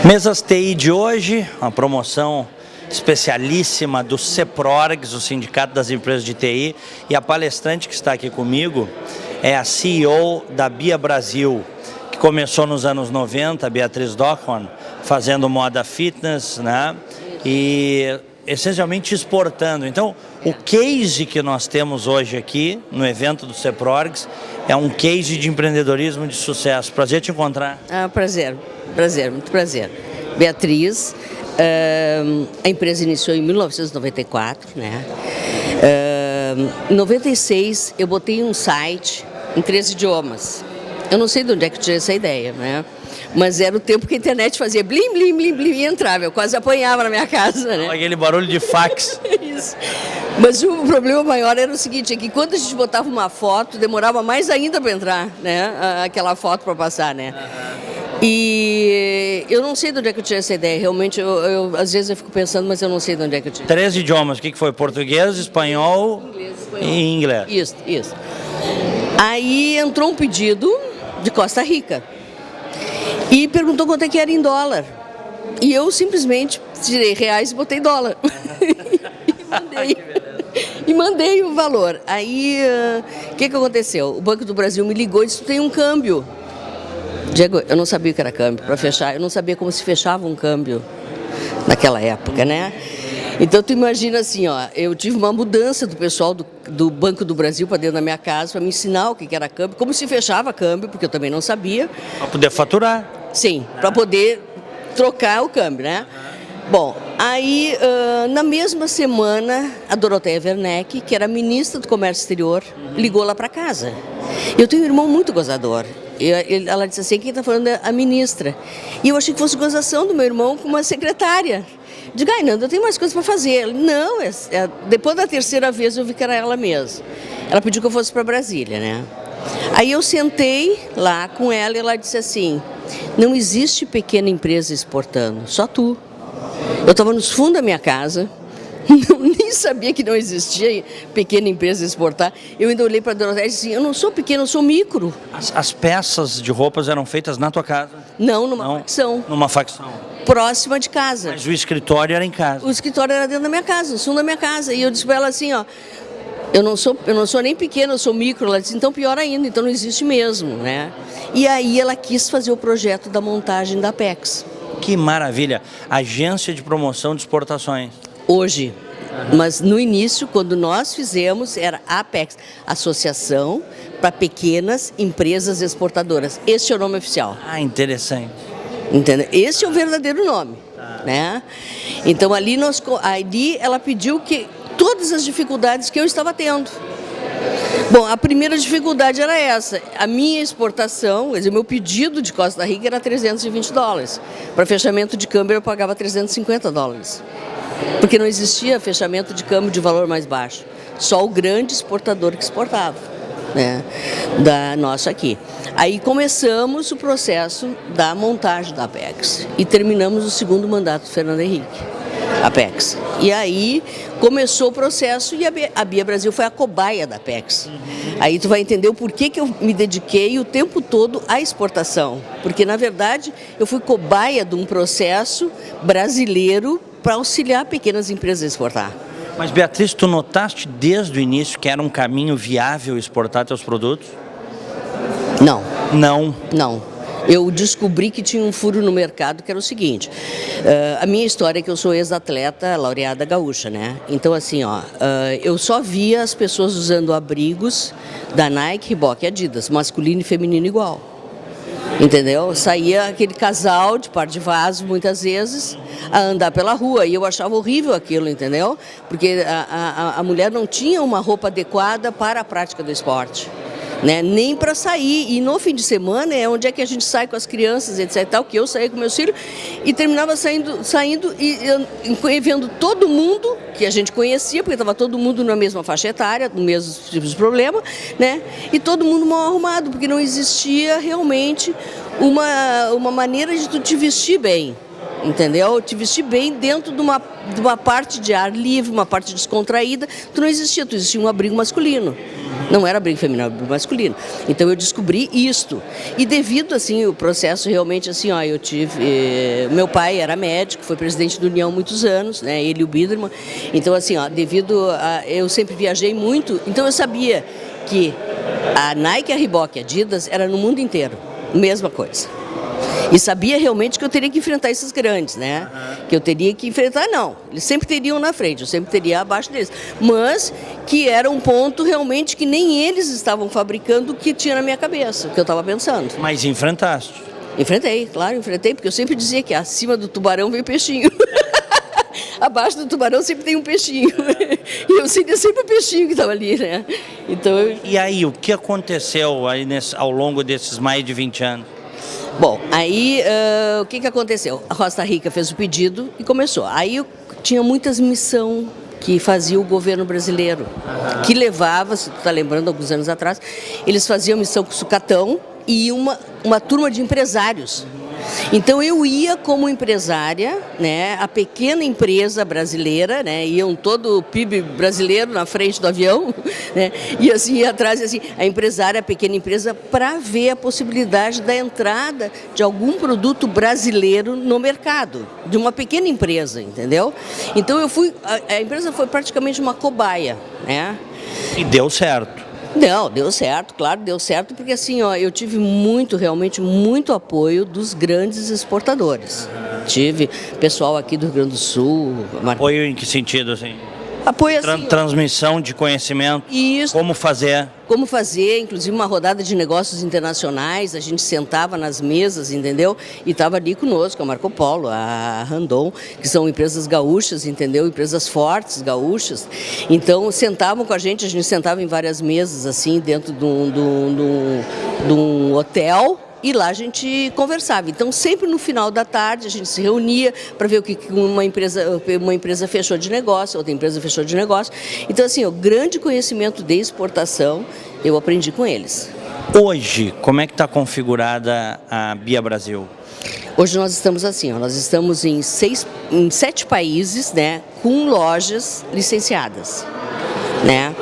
Mesas TI de hoje, uma promoção especialíssima do CEPRORGS, o Sindicato das Empresas de TI, e a palestrante que está aqui comigo é a CEO da Bia Brasil, que começou nos anos 90, a Beatriz Dockhorn, fazendo moda fitness, né? E essencialmente exportando. Então, o case que nós temos hoje aqui no evento do CEPRORGS é um case de empreendedorismo de sucesso. Prazer te encontrar. Prazer, muito prazer. Beatriz, a empresa iniciou em 1994, né? Em 96 eu botei um site em 3 idiomas. Eu não sei de onde é que eu tirei essa ideia, né? Mas era o tempo que a internet fazia blim, blim, blim, blim e entrava. Eu quase apanhava na minha casa, né? Aquele barulho de fax. Isso. Mas o problema maior era o seguinte, é que quando a gente botava uma foto, demorava mais ainda para entrar, né? Aquela foto para passar, né? E eu não sei de onde é que eu tirei essa ideia. Realmente, às vezes eu fico pensando, mas eu não sei de onde é que eu tirei. 3 idiomas, o que foi? Português, espanhol, e inglês. Isso. Aí entrou um pedido de Costa Rica e perguntou quanto é que era em dólar. E eu simplesmente tirei reais e botei dólar. E mandei o valor. Aí, o que aconteceu? O Banco do Brasil me ligou e disse, tem um câmbio. Diego, eu não sabia o que era câmbio para fechar, eu não sabia como se fechava um câmbio naquela época, né? Então tu imagina assim, ó, eu tive uma mudança do pessoal do Banco do Brasil para dentro da minha casa para me ensinar o que era câmbio, como se fechava câmbio, porque eu também não sabia. Para poder faturar. Sim, para poder trocar o câmbio, né? Bom, aí na mesma semana a Doroteia Werneck, que era ministra do Comércio Exterior, ligou lá para casa. Eu tenho um irmão muito gozador. Ela disse assim, quem está falando é a ministra. E eu achei que fosse gozação do meu irmão com uma secretária. Digo, não, eu tenho mais coisas para fazer. Não, depois da terceira vez eu vi que era ela mesma. Ela pediu que eu fosse para Brasília, né? Aí eu sentei lá com ela e ela disse assim, não existe pequena empresa exportando, só tu. Eu estava nos fundos da minha casa, nem sabia que não existia pequena empresa exportar. Eu ainda olhei para a Doroteia e disse assim, eu não sou pequena, eu sou micro. As peças de roupas eram feitas na tua casa? Não, numa facção. Numa facção. Próxima de casa. Mas o escritório era em casa? O escritório era dentro da minha casa, no fundo da minha casa. E eu disse para ela assim, ó, eu não sou nem pequena, eu sou micro. Ela disse, então pior ainda, então não existe mesmo, né? E aí ela quis fazer o projeto da montagem da Apex. Que maravilha! Agência de Promoção de Exportações. Hoje, mas no início, quando nós fizemos, era a Apex, Associação para Pequenas Empresas Exportadoras. Este é o nome oficial. Ah, interessante. Entendeu? Esse é o verdadeiro nome, né? Então ali ela pediu que todas as dificuldades que eu estava tendo. Bom, a primeira dificuldade era essa, a minha exportação, quer dizer, o meu pedido de Costa Rica era $320. Para fechamento de câmbio eu pagava $350. Porque não existia fechamento de câmbio de valor mais baixo. Só o grande exportador que exportava, né? Da nossa aqui. Aí começamos o processo da montagem da Apex e terminamos o segundo mandato do Fernando Henrique, Apex. E aí começou o processo e a Bia Brasil foi a cobaia da Apex. Aí tu vai entender o porquê que eu me dediquei o tempo todo à exportação. Porque, na verdade, eu fui cobaia de um processo brasileiro para auxiliar pequenas empresas a exportar. Mas, Beatriz, tu notaste desde o início que era um caminho viável exportar teus produtos? Não. Não? Eu descobri que tinha um furo no mercado, que era o seguinte, a minha história é que eu sou ex-atleta laureada gaúcha, né? Então, assim, ó, eu só via as pessoas usando abrigos da Nike, Reebok e Adidas, masculino e feminino igual. Entendeu? Saía aquele casal de par de vaso, muitas vezes, a andar pela rua, e eu achava horrível aquilo, entendeu? Porque a mulher não tinha uma roupa adequada para a prática do esporte, né? Nem para sair, e no fim de semana é onde é que a gente sai com as crianças, etc, tal, que eu saía com meus filhos, e terminava saindo e vendo todo mundo que a gente conhecia, porque estava todo mundo na mesma faixa etária, no mesmo tipo de problema, né? E todo mundo mal arrumado, porque não existia realmente uma maneira de tu te vestir bem, entendeu? Te vestir bem dentro de uma parte de ar livre, uma parte descontraída, tu não existia um abrigo masculino. Não era abrigo feminino, era abrigo masculino. Então eu descobri isto. E devido, assim, o processo realmente, assim, ó, eu tive... meu pai era médico, foi presidente da União há muitos anos, né, ele e o Biderman. Então, assim, ó, devido a... Eu sempre viajei muito, então eu sabia que a Nike, a Reebok e a Adidas era no mundo inteiro, mesma coisa. E sabia realmente que eu teria que enfrentar esses grandes, né? Que eu teria que enfrentar, não. Eles sempre teriam na frente, eu sempre teria abaixo deles. Mas que era um ponto realmente que nem eles estavam fabricando o que tinha na minha cabeça, o que eu estava pensando. Mas enfrentaste? Enfrentei, claro, enfrentei, porque eu sempre dizia que acima do tubarão vem peixinho. Abaixo do tubarão sempre tem um peixinho. E eu sentia sempre o peixinho que estava ali, né? Então, E aí, o que aconteceu aí ao longo desses mais de 20 anos? Bom, aí o que aconteceu? A Costa Rica fez o pedido e começou. Aí tinha muitas missões que fazia o governo brasileiro, que levava, se tu está lembrando, alguns anos atrás, eles faziam missão com sucatão e uma turma de empresários. Então eu ia como empresária, né, a pequena empresa brasileira, né, iam todo o PIB brasileiro na frente do avião, né, e assim ia atrás, assim, a empresária, a pequena empresa, para ver a possibilidade da entrada de algum produto brasileiro no mercado, de uma pequena empresa, entendeu? Então eu fui, a empresa foi praticamente uma cobaia, né? E deu certo. Não, deu certo, claro, deu certo, porque assim, ó, eu tive realmente muito apoio dos grandes exportadores. Tive pessoal aqui do Rio Grande do Sul. Apoio em que sentido, assim? Apoio assim, transmissão de conhecimento, isso, como fazer, inclusive uma rodada de negócios internacionais, a gente sentava nas mesas, entendeu? E estava ali conosco, a Marco Polo, a Randon, que são empresas gaúchas, entendeu? Empresas fortes, gaúchas. Então, sentavam com a gente sentava em várias mesas, assim, dentro de um hotel, e lá a gente conversava. Então, sempre no final da tarde, a gente se reunia para ver o que uma empresa fechou de negócio, outra empresa fechou de negócio. Então, assim, o grande conhecimento de exportação, eu aprendi com eles. Hoje, como é que está configurada a Bia Brasil? Hoje nós estamos assim, ó, nós estamos em 7 países, né, com lojas licenciadas, né?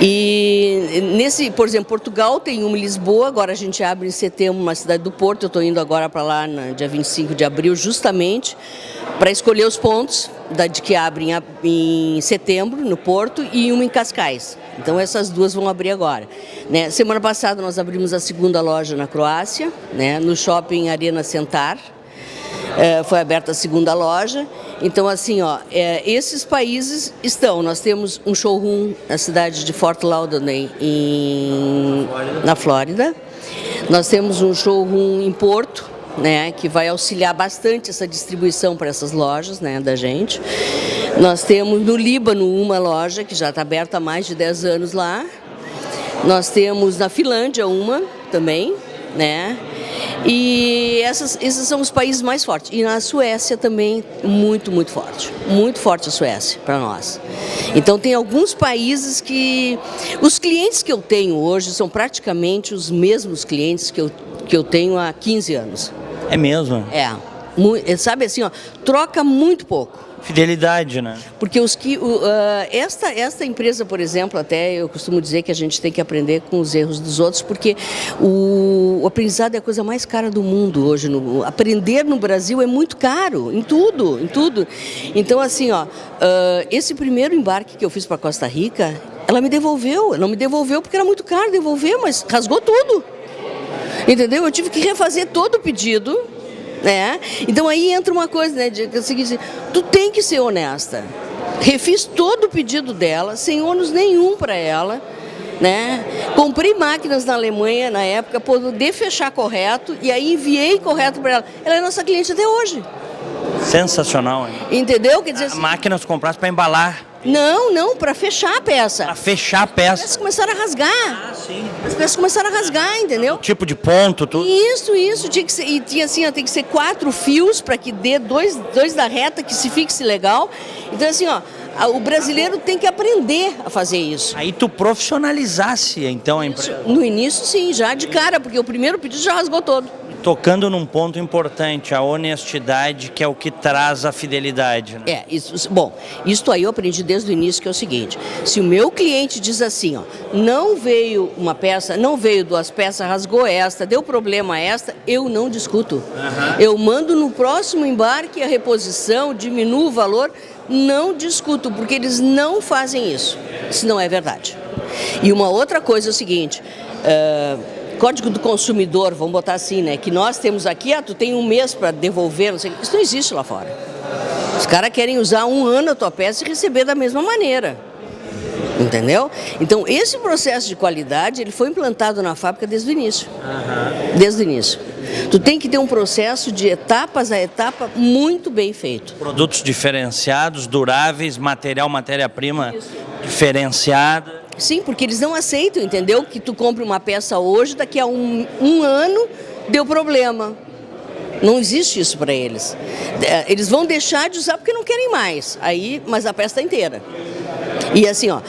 E por exemplo, Portugal tem uma em Lisboa, agora a gente abre em setembro uma cidade do Porto, eu estou indo agora para lá no dia 25 de abril, justamente para escolher os pontos de que abrem em setembro no Porto e uma em Cascais. Então essas duas vão abrir agora, né? Semana passada nós abrimos a segunda loja na Croácia, né, no shopping Arena Centar. Foi aberta a segunda loja. Então, assim, ó, esses países nós temos um showroom na cidade de Fort Lauderdale, na Flórida. Nós temos um showroom em Porto, né, que vai auxiliar bastante essa distribuição para essas lojas, né, da gente. Nós temos no Líbano uma loja que já está aberta há mais de 10 anos lá. Nós temos na Finlândia uma também, né? E esses são os países mais fortes. E na Suécia também, muito, muito forte. Muito forte a Suécia para nós. Então tem alguns países que... Os clientes que eu tenho hoje são praticamente os mesmos clientes que eu tenho há 15 anos. É mesmo? Sabe assim, ó, troca muito pouco. Fidelidade, né? Porque esta empresa, por exemplo, até eu costumo dizer que a gente tem que aprender com os erros dos outros, porque o aprendizado é a coisa mais cara do mundo hoje. Aprender no Brasil é muito caro, em tudo, em tudo. Então, assim, ó, esse primeiro embarque que eu fiz para Costa Rica, ela me devolveu. Não me devolveu porque era muito caro devolver, mas rasgou tudo. Entendeu? Eu tive que refazer todo o pedido. Né? Então aí entra uma coisa, né, o seguinte, tu tem que ser honesta. Refiz todo o pedido dela, sem ônus nenhum para ela, né? Comprei máquinas na Alemanha na época, poder fechar correto, e aí enviei correto para ela. Ela é nossa cliente até hoje. Sensacional, hein? Entendeu? Quer dizer, assim, máquinas compradas para embalar. Não, para fechar a peça. Para fechar a peça. As peças começaram a rasgar. Ah, sim. As peças começaram a rasgar, entendeu? O tipo de ponto, tudo. Isso. Tinha que ser, e tinha assim, ó, tem que ser 4 fios para que dê dois da reta, que se fixe legal. Então, assim, ó, o brasileiro tem que aprender a fazer isso. Aí tu profissionalizasse, então, a empresa. No início, sim, já de cara, porque o primeiro pedido já rasgou todo. tocando num ponto importante, a honestidade, que é o que traz a fidelidade. Né? Isso aí eu aprendi desde o início, que é o seguinte: se o meu cliente diz assim, ó, não veio uma peça, não veio 2 peças, rasgou esta, deu problema esta, eu não discuto. Eu mando no próximo embarque a reposição, diminuo o valor, não discuto, porque eles não fazem isso, se não é verdade. E uma outra coisa é o seguinte, Código do Consumidor, vamos botar assim, né? Que nós temos aqui, tu tem 1 mês para devolver, não sei, isso não existe lá fora. Os caras querem usar 1 ano a tua peça e receber da mesma maneira. Entendeu? Então, esse processo de qualidade, ele foi implantado na fábrica desde o início. Desde o início. Tu tem que ter um processo de etapas a etapa muito bem feito. Produtos diferenciados, duráveis, matéria-prima diferenciada. Sim, porque eles não aceitam, entendeu? Que tu compre uma peça hoje, daqui a um ano deu problema. Não existe isso para eles. Eles vão deixar de usar porque não querem mais. Mas a peça está inteira. E assim, ó,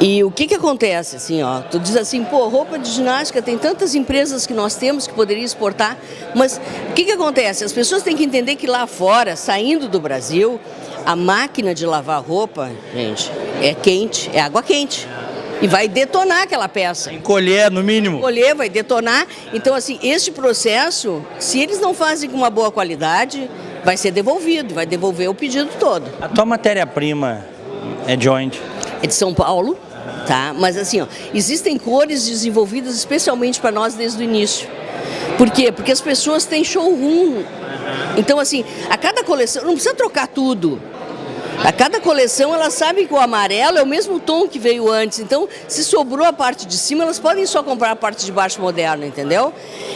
e o que acontece, assim, ó, tu diz assim, roupa de ginástica, tem tantas empresas que nós temos que poderia exportar, mas o que acontece? As pessoas têm que entender que lá fora, saindo do Brasil, a máquina de lavar roupa, gente, é quente, é água quente. E vai detonar aquela peça. Encolher, no mínimo. Encolher, vai detonar. Então, assim, este processo, se eles não fazem com uma boa qualidade, vai ser devolvido, vai devolver o pedido todo. A tua matéria-prima é de onde? É de São Paulo, tá? Mas assim, ó, existem cores desenvolvidas especialmente para nós desde o início. Por quê? Porque as pessoas têm showroom. Então, assim, a cada coleção, não precisa trocar tudo. A cada coleção, elas sabem que o amarelo é o mesmo tom que veio antes. Então, se sobrou a parte de cima, elas podem só comprar a parte de baixo moderna, entendeu?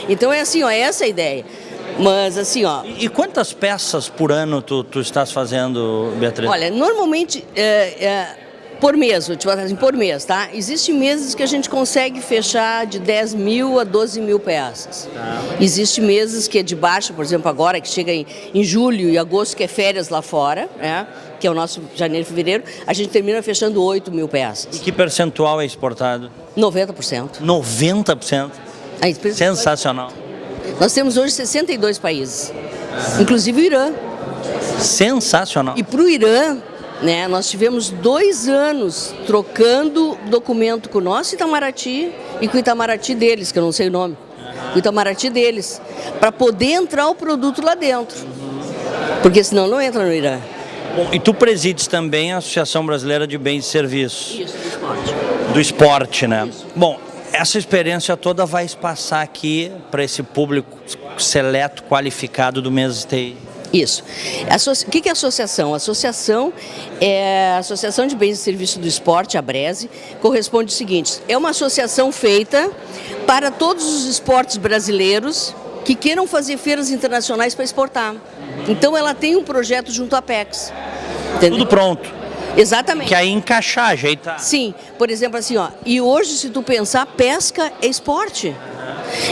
Então, é assim, ó, é essa a ideia. Mas, assim, ó... E quantas peças por ano tu estás fazendo, Beatriz? Olha, normalmente, por mês, vou te falar assim, por mês, tá? Existem meses que a gente consegue fechar de 10 mil a 12 mil peças. Existem meses que é de baixo, por exemplo, agora, que chega em julho e agosto, que é férias lá fora, né? Que é o nosso janeiro e fevereiro, a gente termina fechando 8 mil peças. E que percentual é exportado? 90%. 90%? Sensacional. Nós temos hoje 62 países, inclusive o Irã. Sensacional. E para o Irã, né, nós tivemos 2 anos trocando documento com o nosso Itamaraty e com o Itamaraty deles, que eu não sei o nome, o Itamaraty deles, para poder entrar o produto lá dentro, porque senão não entra no Irã. Bom, e tu presides também a Associação Brasileira de Bens e Serviços. Isso, do esporte. Do esporte, né? Isso. Bom, essa experiência toda vai passar aqui para esse público seleto, qualificado do Mesas TI. Isso. O que é a associação? A associação é a Associação de Bens e Serviços do Esporte, a Brese, corresponde ao seguinte: é uma associação feita para todos os esportes brasileiros que queiram fazer feiras internacionais para exportar. Então ela tem um projeto junto à Apex. Entendeu? Tudo pronto. Exatamente. Que aí encaixar, ajeitar. Sim, por exemplo, assim, ó, e hoje, se tu pensar, pesca é esporte.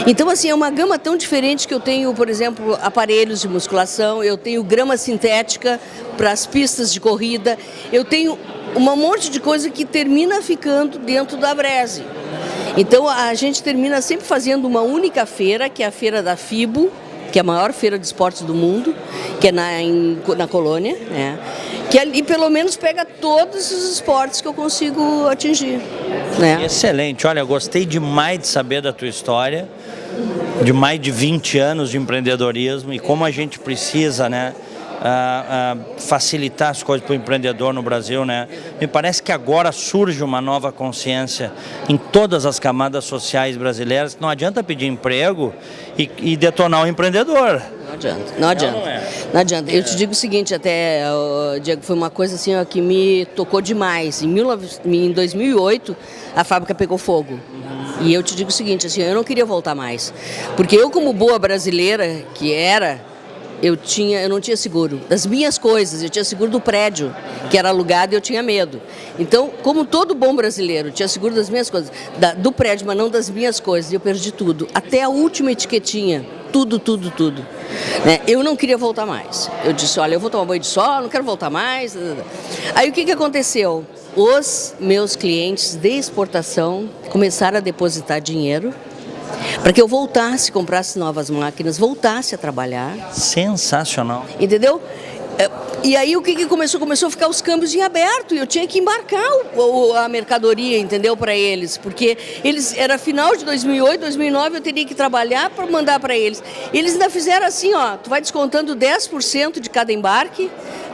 Então, assim, é uma gama tão diferente que eu tenho, por exemplo, aparelhos de musculação, eu tenho grama sintética para as pistas de corrida, eu tenho um monte de coisa que termina ficando dentro da Brese. Então, a gente termina sempre fazendo uma única feira, que é a feira da FIBO, que é a maior feira de esportes do mundo, que é na Colônia, né? Que ali pelo menos pega todos os esportes que eu consigo atingir, né? Excelente, olha, gostei demais de saber da tua história, de mais de 20 anos de empreendedorismo e como a gente precisa, né, facilitar as coisas para o empreendedor no Brasil, né? Me parece que agora surge uma nova consciência em todas as camadas sociais brasileiras. Não adianta pedir emprego e detonar o empreendedor. Não adianta. Não adianta. Eu te digo o seguinte, até, Diego, foi uma coisa assim, ó, que me tocou demais. Em 2008, a fábrica pegou fogo. E eu te digo o seguinte, assim, eu não queria voltar mais. Porque eu, como boa brasileira que era, eu não tinha seguro das minhas coisas, eu tinha seguro do prédio, que era alugado, e eu tinha medo. Então, como todo bom brasileiro, eu tinha seguro das minhas coisas, do prédio, mas não das minhas coisas, e eu perdi tudo, até a última etiquetinha, tudo. Né? Eu não queria voltar mais. Eu disse, olha, eu vou tomar banho de sol, não quero voltar mais. Aí o que aconteceu? Os meus clientes de exportação começaram a depositar dinheiro para que eu voltasse, comprasse novas máquinas, voltasse a trabalhar. Sensacional. Entendeu? E aí o que começou? Começou a ficar os câmbios em aberto e eu tinha que embarcar a mercadoria, entendeu, para eles, porque era final de 2008, 2009, eu teria que trabalhar para mandar para eles. E eles ainda fizeram assim, ó, tu vai descontando 10% de cada embarque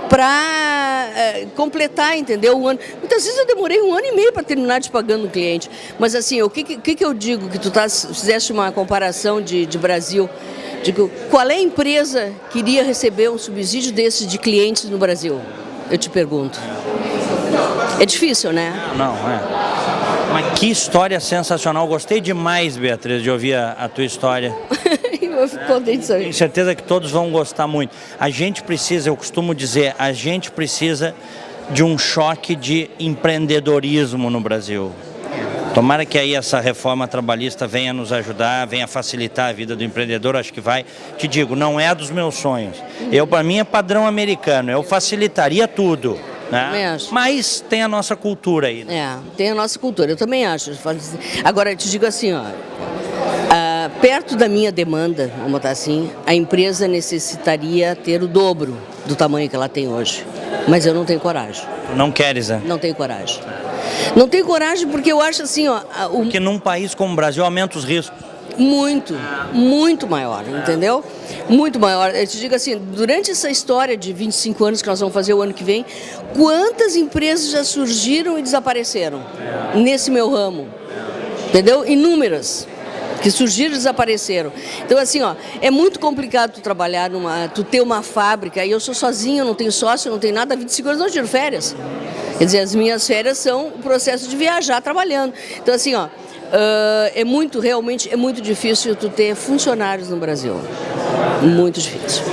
para completar, entendeu, o ano. Muitas vezes eu demorei 1 ano e meio para terminar de pagando o cliente. Mas assim, o que eu digo, que tu fizeste uma comparação de Brasil. Digo, qual é a empresa que iria receber um subsídio desses de clientes no Brasil? Eu te pergunto. É difícil, né? Não, Mas que história sensacional. Gostei demais, Beatriz, de ouvir a tua história. Eu fico contente de saber. Tenho certeza que todos vão gostar muito. A gente precisa, eu costumo dizer, a gente precisa de um choque de empreendedorismo no Brasil. Tomara que aí essa reforma trabalhista venha nos ajudar, venha facilitar a vida do empreendedor, acho que vai. Te digo, não é dos meus sonhos. Para mim é padrão americano, eu facilitaria tudo, né? Mas tem a nossa cultura aí. Né? Tem a nossa cultura, eu também acho. Agora, eu te digo assim, ó, perto da minha demanda, vamos botar assim, a empresa necessitaria ter o dobro do tamanho que ela tem hoje. Mas eu não tenho coragem. Não queres, né? Não tenho coragem. Não tenho coragem porque eu acho assim, ó... Porque num país como o Brasil aumenta os riscos. Muito maior, entendeu? Muito maior. Eu te digo assim, durante essa história de 25 anos que nós vamos fazer o ano que vem, quantas empresas já surgiram e desapareceram nesse meu ramo? Entendeu? Inúmeras. Que surgiram e desapareceram. Então, assim, ó, é muito complicado tu trabalhar tu ter uma fábrica, e eu sou sozinha, não tenho sócio, não tenho nada, 25 anos não tiro férias. Quer dizer, as minhas férias são o processo de viajar trabalhando. Então, assim, ó, realmente é muito difícil tu ter funcionários no Brasil. Muito difícil.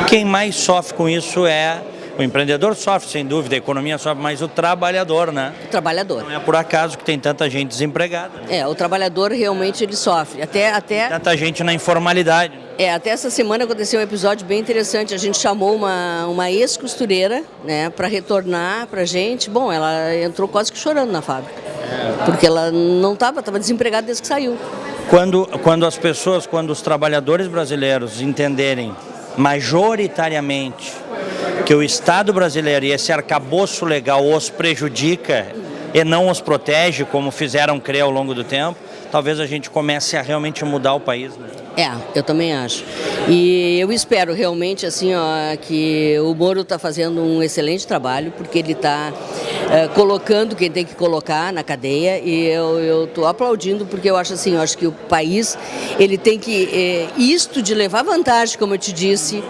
E quem mais sofre com isso é... O empreendedor sofre, sem dúvida, a economia sofre, mas o trabalhador, né? O trabalhador. Não é por acaso que tem tanta gente desempregada. O trabalhador realmente ele sofre. Até tanta gente na informalidade. Até essa semana aconteceu um episódio bem interessante. A gente chamou uma ex-costureira, né, para retornar pra gente. Bom, ela entrou quase que chorando na fábrica. Porque ela não estava desempregada desde que saiu. Quando os trabalhadores brasileiros entenderem majoritariamente que o Estado brasileiro e esse arcabouço legal os prejudica e não os protege, como fizeram crer ao longo do tempo, talvez a gente comece a realmente mudar o país, né? Eu também acho. E eu espero realmente assim, ó, que o Moro está fazendo um excelente trabalho, porque ele está colocando quem tem que colocar na cadeia, e eu estou aplaudindo, porque eu acho assim, eu acho que o país ele tem que isto de levar vantagem, como eu te disse,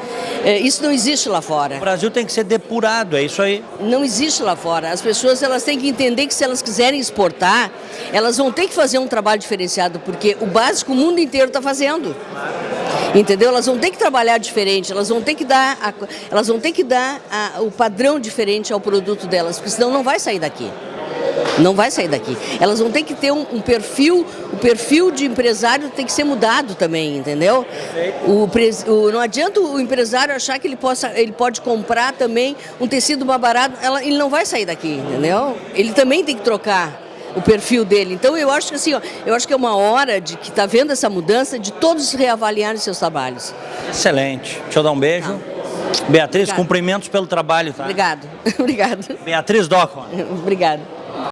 isso não existe lá fora. O Brasil tem que ser depurado, é isso aí. Não existe lá fora. As pessoas elas têm que entender que se elas quiserem exportar, elas vão ter que fazer um trabalho diferenciado, porque o básico o mundo inteiro está fazendo. Entendeu? Elas vão ter que trabalhar diferente, elas vão ter que dar o padrão diferente ao produto delas, porque senão não vai sair daqui. Não vai sair daqui. Elas vão ter que ter um perfil, o perfil de empresário tem que ser mudado também, entendeu? Não adianta o empresário achar que ele pode comprar também um tecido mais barato, ele não vai sair daqui, entendeu? Ele também tem que trocar o perfil dele. Então eu acho que assim, ó, eu acho que é uma hora de que está vendo essa mudança de todos reavaliarem seus trabalhos. Excelente. Deixa eu dar um beijo. Beatriz, cumprimentos pelo trabalho, tá? Obrigado. Obrigado. Beatriz Dockhorn. Obrigado.